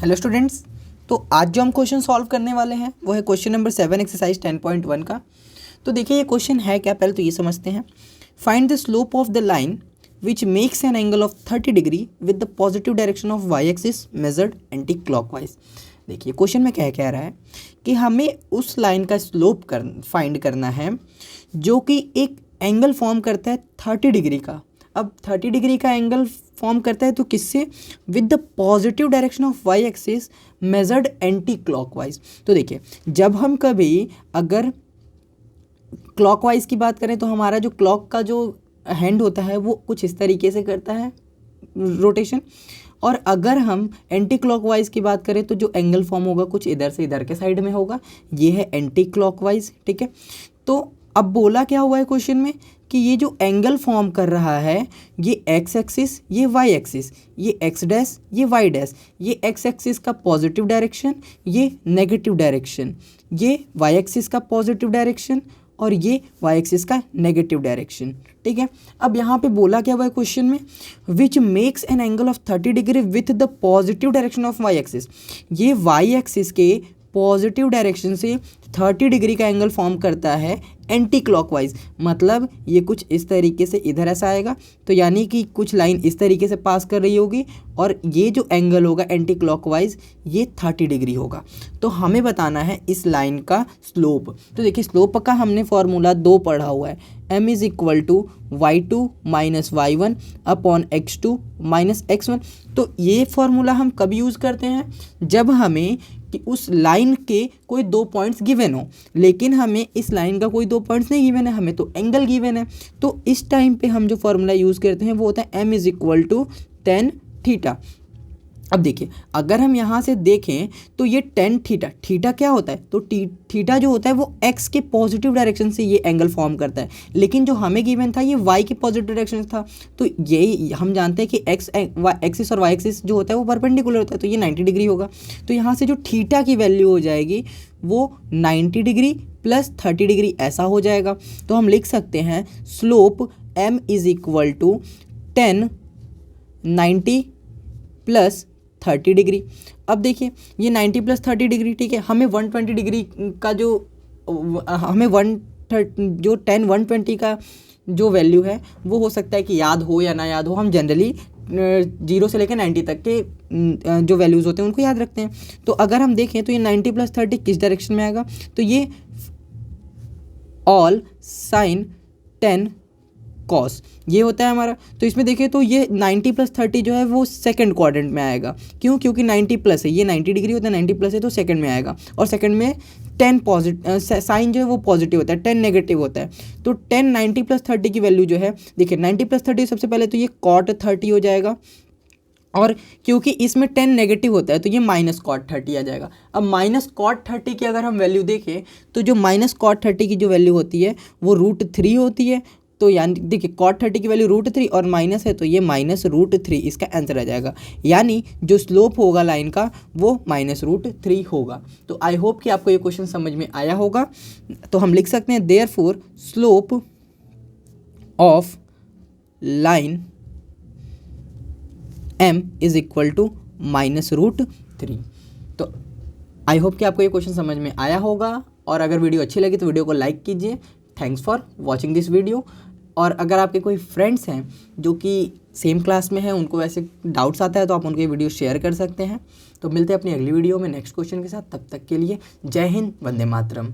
Hello students, तो आज जो हम क्वेश्चन सॉल्व करने वाले हैं वो है क्वेश्चन नंबर 7 एक्सरसाइज 10.1 का। तो देखिए ये क्वेश्चन है क्या, पहले तो ये समझते हैं। Find the slope of the line which makes an angle of 30 degree with the positive direction of Y axis measured anti clockwise. देखिए क्वेश्चन में क्या कह रहा है कि हमें उस लाइन का स्लोप फाइंड करना है जो कि एक एंगल फॉर्म करता है 30 डिग्री का। अब 30 डिग्री का एंगल फॉर्म करता है तो किससे? With the positive direction of Y axis measured anti clockwise. तो देखिए जब हम कभी अगर क्लॉकवाइज की बात करें तो हमारा जो क्लॉक का जो हैंड होता है वो कुछ इस तरीके से करता है रोटेशन, और अगर हम एंटी क्लॉकवाइज की बात करें तो जो एंगल फॉर्म होगा कुछ इधर से इधर के साइड में होगा, ये है एंटी क्लॉकवाइज। ठीक है, तो अब बोला क्या हुआ है क्वेश्चन में कि ये जो एंगल फॉर्म कर रहा है ये एक्स एक्सिस, ये वाई एक्सिस, ये एक्स डैश, ये वाई डैश, ये एक्स एक्सिस का पॉजिटिव डायरेक्शन, ये नेगेटिव डायरेक्शन, ये वाई एक्सिस का पॉजिटिव डायरेक्शन और ये वाई एक्सिस का नेगेटिव डायरेक्शन। ठीक है, अब यहाँ पे बोला क्या हुआ है क्वेश्चन में, which makes an angle of 30 degree with the positive direction of Y axis. ये वाई एक्सिस के पॉजिटिव डायरेक्शन से 30 डिग्री का एंगल फॉर्म करता है एंटी क्लॉकवाइज, मतलब ये कुछ इस तरीके से इधर ऐसा आएगा, तो यानी कि कुछ लाइन इस तरीके से पास कर रही होगी और ये जो एंगल होगा एंटी क्लॉकवाइज ये 30 डिग्री होगा। तो हमें बताना है इस लाइन का स्लोप। तो देखिए स्लोप का हमने फॉर्मूला 2 पढ़ा हुआ है, m is equal to y2 minus y1 upon x2 minus x1। तो ये फॉर्मूला हम कब यूज़ करते हैं? जब हमें कि उस लाइन के कोई 2 पॉइंट्स गिवन हो, लेकिन हमें इस लाइन का कोई 2 पॉइंट्स नहीं गिवन है, हमें तो एंगल गिवन है। तो इस टाइम पे हम जो फॉर्मूला यूज़ करते हैं वो होता है m is equal to tan theta. अब देखिए अगर हम यहाँ से देखें तो ये tan थीटा, थीटा क्या होता है? तो थीटा जो होता है वो x के पॉजिटिव डायरेक्शन से ये एंगल फॉर्म करता है, लेकिन जो हमें गिवन था ये y के पॉजिटिव डायरेक्शन था। तो ये हम जानते हैं कि एक्सिस और वाई एक्सिस जो होता है वो परपेंडिकुलर होता है, तो ये 90 डिग्री होगा। तो यहाँ से जो थीटा की वैल्यू हो जाएगी वो 90 डिग्री प्लस 30 डिग्री ऐसा हो जाएगा। तो हम लिख सकते हैं slope m is equal to 10 90 plus 30 degree. अब देखिए ये 90 प्लस 30 डिग्री, ठीक है, हमें 120 डिग्री का जो हमें 10 120 का जो वैल्यू है वो हो सकता है कि याद हो या ना याद हो। हम जनरली 0 से लेकर 90 तक के जो वैल्यूज़ होते हैं उनको याद रखते हैं। तो अगर हम देखें तो ये 90 प्लस 30 किस डायरेक्शन में आएगा? तो ये ऑल साइन 10 कॉस ये होता है हमारा। तो इसमें देखिए तो ये 90 प्लस 30 जो है वो सेकंड क्वाड्रेंट में आएगा। क्यों? क्योंकि 90 प्लस है, ये 90 डिग्री होता है, 90 प्लस है तो सेकंड में आएगा, और सेकंड में 10 पॉजिटिव साइन जो है वो पॉजिटिव होता है, 10 नेगेटिव होता है। तो 10 90 प्लस 30 की वैल्यू जो है, देखिए 90 प्लस 30 सबसे पहले तो ये कॉट 30 हो जाएगा, और क्योंकि इसमें 10 नेगेटिव होता है तो ये माइनस कॉट 30 आ जाएगा। अब माइनस कॉट 30 की अगर हम वैल्यू देखें तो जो माइनस कॉट 30 की जो वैल्यू होती है वो √3 होती है। तो यानी देखिए कॉट 30 की वैल्यू √3 और माइनस है तो ये माइनस √3 इसका आंसर आ जाएगा, यानी जो स्लोप होगा लाइन का वो माइनस √3 होगा। तो आई होप कि आपको ये क्वेश्चन समझ में आया होगा। तो हम लिख सकते हैं therefore slope of line m is equal to minus √3। तो आई होप कि आपको ये क्वेश्चन समझ में आया होगा, और अगर वीडियो अच्छी लगी तो वीडियो को लाइक कीजिए। Thanks for watching this video. और अगर आपके कोई फ्रेंड्स हैं जो कि सेम क्लास में हैं, उनको ऐसे डाउट्स आता है तो आप उनको ये वीडियो शेयर कर सकते हैं। तो मिलते हैं अपनी अगली वीडियो में नेक्स्ट क्वेश्चन के साथ। तब तक के लिए जय हिंद, वंदे मातरम।